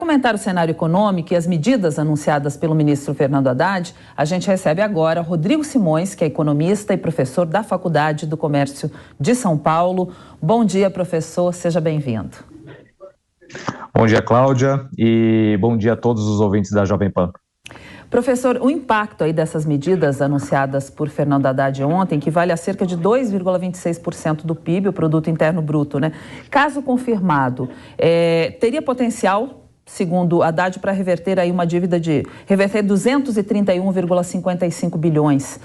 Comentar o cenário econômico e as medidas anunciadas pelo ministro Fernando Haddad, a gente recebe agora Rodrigo Simões, que é economista e professor da Faculdade do Comércio de São Paulo. Bom dia, professor, seja bem-vindo. Bom dia, Cláudia, e bom dia a todos os ouvintes da Jovem Pan. Professor, o impacto aí dessas medidas anunciadas por Fernando Haddad ontem, que vale a cerca de 2,26% do PIB, o Produto Interno Bruto, né? Caso confirmado, teria potencial, segundo Haddad, para reverter aí uma dívida de 231,55 bilhões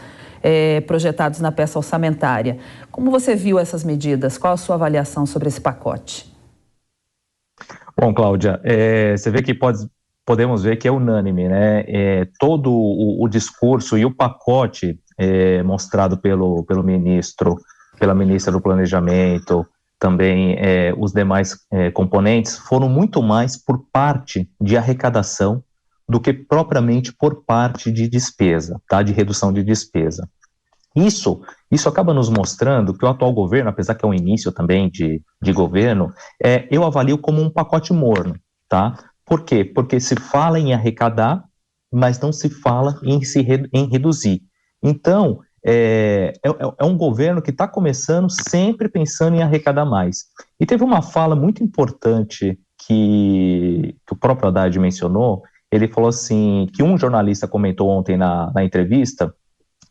projetados na peça orçamentária. Como você viu essas medidas? Qual a sua avaliação sobre esse pacote? Bom, Cláudia, você vê que podemos ver que é unânime, né? Todo o discurso e o pacote mostrado pelo ministro, pela ministra do Planejamento, também os demais componentes, foram muito mais por parte de arrecadação do que propriamente por parte de despesa, tá? De redução de despesa. Isso acaba nos mostrando que o atual governo, apesar que é um início também de governo, eu avalio como um pacote morno, tá? Por quê? Porque se fala em arrecadar, mas não se fala em reduzir. Então, é um governo que está começando sempre pensando em arrecadar mais. E teve uma fala muito importante que o próprio Haddad mencionou. Ele falou assim, que um jornalista comentou ontem na entrevista.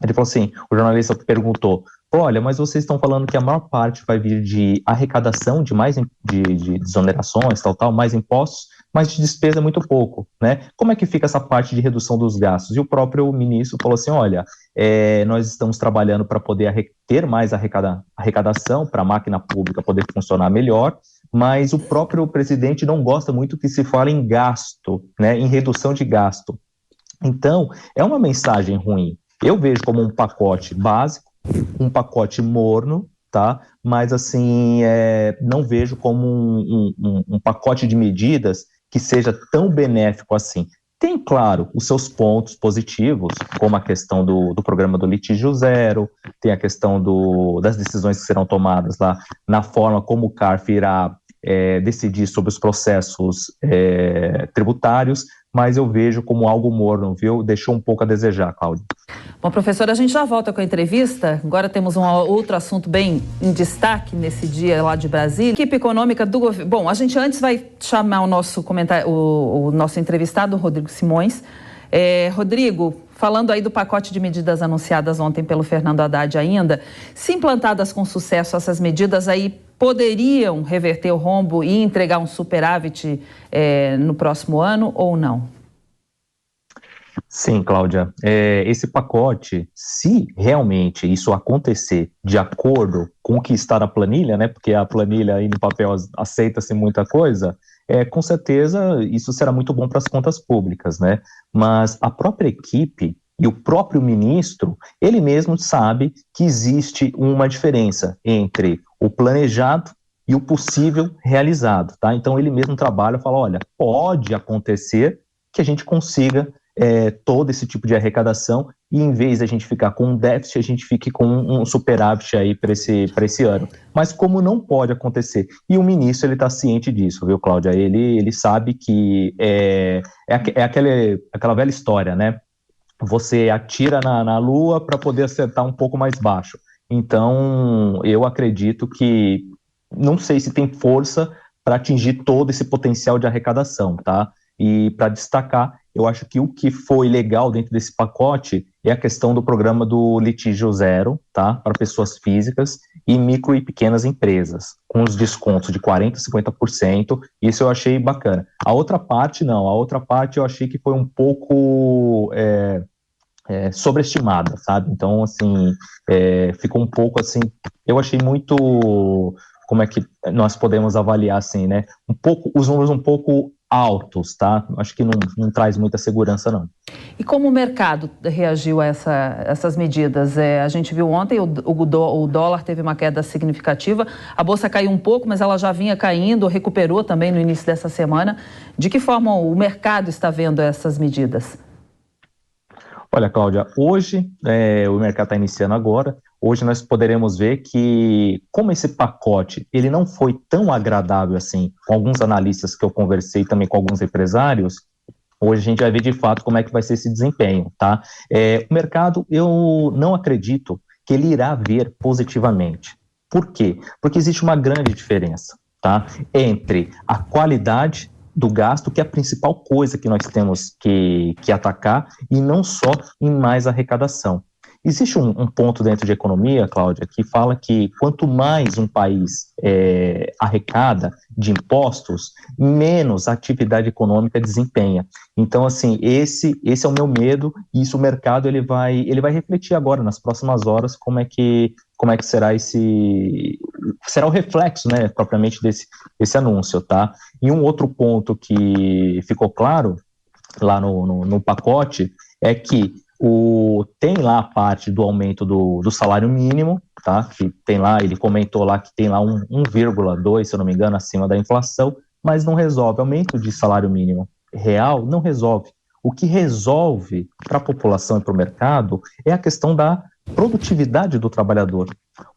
Ele falou assim, o jornalista perguntou, olha, mas vocês estão falando que a maior parte vai vir de arrecadação, de mais de desonerações, tal, mais impostos, mas de despesa é muito pouco, né? Como é que fica essa parte de redução dos gastos? E o próprio ministro falou assim, olha, nós estamos trabalhando para poder ter mais arrecadação, para a máquina pública poder funcionar melhor, mas o próprio presidente não gosta muito que se fale em gasto, né, em redução de gasto. Então, é uma mensagem ruim. Eu vejo como um pacote básico, um pacote morno, tá? Mas, assim, não vejo como um pacote de medidas que seja tão benéfico assim. Tem, claro, os seus pontos positivos, como a questão do programa do litígio zero, tem a questão das decisões que serão tomadas lá na forma como o CARF irá decidir sobre os processos tributários, mas eu vejo como algo morno, viu? Deixou um pouco a desejar, Cláudia. Bom, professor, a gente já volta com a entrevista. Agora temos um outro assunto bem em destaque nesse dia lá de Brasília. Equipe econômica do governo. Bom, a gente antes vai chamar o nosso o nosso entrevistado, Rodrigo Simões. Rodrigo, falando aí do pacote de medidas anunciadas ontem pelo Fernando Haddad ainda, se implantadas com sucesso essas medidas aí poderiam reverter o rombo e entregar um superávit no próximo ano ou não? Sim, Cláudia. Esse pacote, se realmente isso acontecer de acordo com o que está na planilha, né, porque a planilha aí no papel aceita-se muita coisa, com certeza isso será muito bom para as contas públicas, né? Mas a própria equipe e o próprio ministro, ele mesmo sabe que existe uma diferença entre o planejado e o possível realizado, tá? Então ele mesmo trabalha e fala, olha, pode acontecer que a gente consiga todo esse tipo de arrecadação e em vez de a gente ficar com um déficit, a gente fique com um superávit aí para esse ano. Mas como não pode acontecer? E o ministro, ele está ciente disso, viu, Cláudia? Ele sabe que aquela velha história, né? Você atira na lua para poder acertar um pouco mais baixo. Então, eu acredito que, não sei se tem força para atingir todo esse potencial de arrecadação, tá? E para destacar, eu acho que o que foi legal dentro desse pacote é a questão do programa do litígio zero, tá? Para pessoas físicas e micro e pequenas empresas, com os descontos de 40% a 50%, isso eu achei bacana. A outra parte, não, a outra parte eu achei que foi um pouco sobreestimada, sabe? Então, assim, ficou um pouco assim, eu achei muito, como é que nós podemos avaliar assim, né? Os números um pouco altos, tá? Acho que não traz muita segurança, não. E como o mercado reagiu a essas medidas? A gente viu ontem, o dólar teve uma queda significativa, a bolsa caiu um pouco, mas ela já vinha caindo, recuperou também no início dessa semana. De que forma o mercado está vendo essas medidas? Olha, Cláudia, hoje o mercado está iniciando agora, hoje nós poderemos ver que, como esse pacote ele não foi tão agradável assim, com alguns analistas que eu conversei também com alguns empresários, hoje a gente vai ver de fato como é que vai ser esse desempenho, tá? O mercado, eu não acredito que ele irá ver positivamente. Por quê? Porque existe uma grande diferença, tá? Entre a qualidade do gasto, que é a principal coisa que nós temos que atacar, e não só em mais arrecadação. Existe um ponto dentro de economia, Cláudia, que fala que quanto mais um país arrecada de impostos, menos a atividade econômica desempenha. Então, assim, esse é o meu medo, e isso o mercado ele vai refletir agora, nas próximas horas, como é que será será o reflexo, né, propriamente desse anúncio, tá? E um outro ponto que ficou claro lá no pacote é que tem lá a parte do aumento do salário mínimo, tá? Que tem lá, ele comentou lá que tem lá 1,2, se eu não me engano, acima da inflação, mas não resolve. Aumento de salário mínimo real não resolve. O que resolve para a população e para o mercado é a questão da produtividade do trabalhador.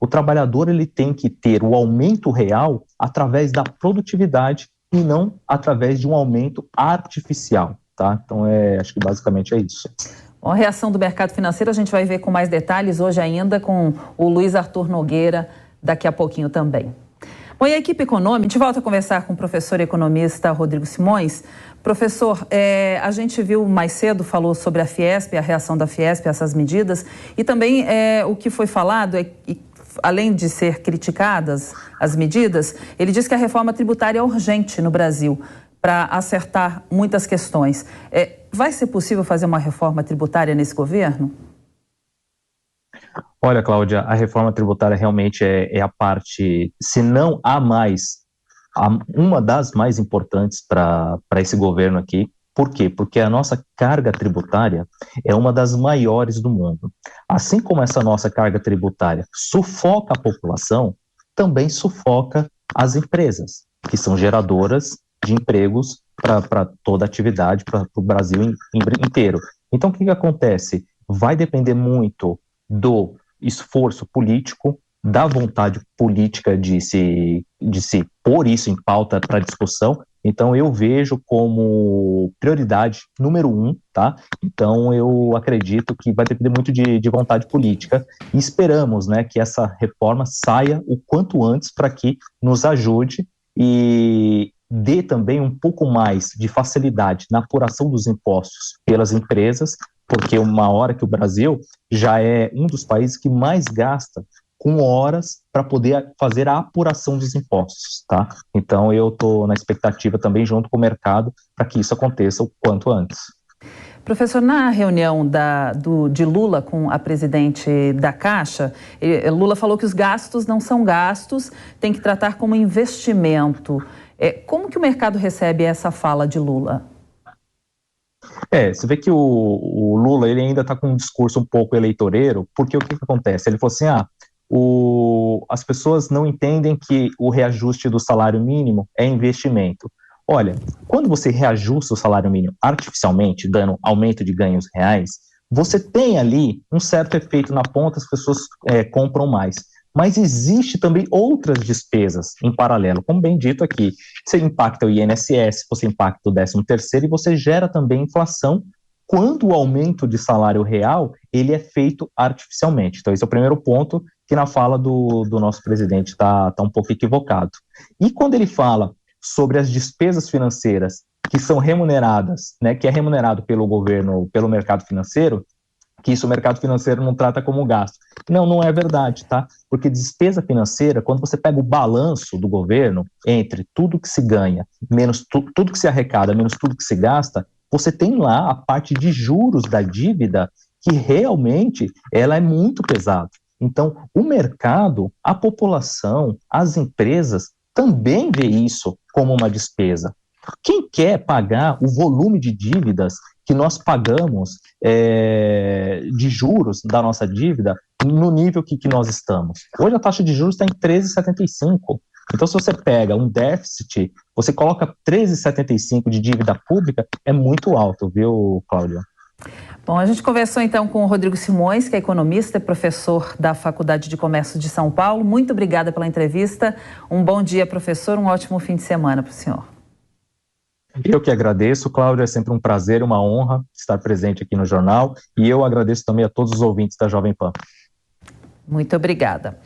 O trabalhador ele tem que ter o aumento real através da produtividade e não através de um aumento artificial, tá? Então, acho que basicamente é isso. A reação do mercado financeiro a gente vai ver com mais detalhes hoje ainda com o Luiz Arthur Nogueira daqui a pouquinho também. Bom, e a equipe econômica, a gente volta a conversar com o professor economista Rodrigo Simões. Professor, a gente viu mais cedo, falou sobre a Fiesp, a reação da Fiesp a essas medidas, e também o que foi falado além de ser criticadas as medidas, ele diz que a reforma tributária é urgente no Brasil para acertar muitas questões. Vai ser possível fazer uma reforma tributária nesse governo? Olha, Cláudia, a reforma tributária realmente é a parte, se não a mais, uma das mais importantes para esse governo aqui. Por quê? Porque a nossa carga tributária é uma das maiores do mundo. Assim como essa nossa carga tributária sufoca a população, também sufoca as empresas, que são geradoras de empregos para toda a atividade, para o Brasil inteiro. Então, o que acontece? Vai depender muito do esforço político, da vontade política de se pôr isso em pauta para discussão. Então, eu vejo como prioridade número 1, tá? Então, eu acredito que vai depender muito de vontade política e esperamos, né, que essa reforma saia o quanto antes para que nos ajude e dê também um pouco mais de facilidade na apuração dos impostos pelas empresas, porque uma hora que o Brasil já é um dos países que mais gasta com horas para poder fazer a apuração dos impostos, tá? Então eu estou na expectativa também junto com o mercado para que isso aconteça o quanto antes. Professor, na reunião de Lula com a presidente da Caixa, Lula falou que os gastos não são gastos, tem que tratar como investimento. Como que o mercado recebe essa fala de Lula? Você vê que o Lula ele ainda está com um discurso um pouco eleitoreiro, porque o que acontece? Ele falou assim, as pessoas não entendem que o reajuste do salário mínimo é investimento. Olha, quando você reajusta o salário mínimo artificialmente, dando aumento de ganhos reais, você tem ali um certo efeito na ponta, as pessoas compram mais. Mas existe também outras despesas em paralelo, como bem dito aqui. Você impacta o INSS, você impacta o 13º e você gera também inflação quando o aumento de salário real ele é feito artificialmente. Então esse é o primeiro ponto que na fala do nosso presidente está um pouco equivocado. E quando ele fala sobre as despesas financeiras que são remuneradas, né, que é remunerado pelo governo, pelo mercado financeiro, que isso o mercado financeiro não trata como gasto. Não é verdade, tá? Porque despesa financeira, quando você pega o balanço do governo entre tudo que se ganha, menos tudo que se arrecada, menos tudo que se gasta, você tem lá a parte de juros da dívida que realmente ela é muito pesada. Então, o mercado, a população, as empresas também vê isso como uma despesa. Quem quer pagar o volume de dívidas que nós pagamos de juros da nossa dívida no nível que nós estamos? Hoje a taxa de juros está em 13,75. Então, se você pega um déficit, você coloca 13,75 de dívida pública, é muito alto, viu, Cláudia? Bom, a gente conversou então com o Rodrigo Simões, que é economista e professor da Faculdade de Comércio de São Paulo. Muito obrigada pela entrevista. Um bom dia, professor. Um ótimo fim de semana para o senhor. Eu que agradeço, Cláudia. É sempre um prazer, uma honra estar presente aqui no jornal. E eu agradeço também a todos os ouvintes da Jovem Pan. Muito obrigada.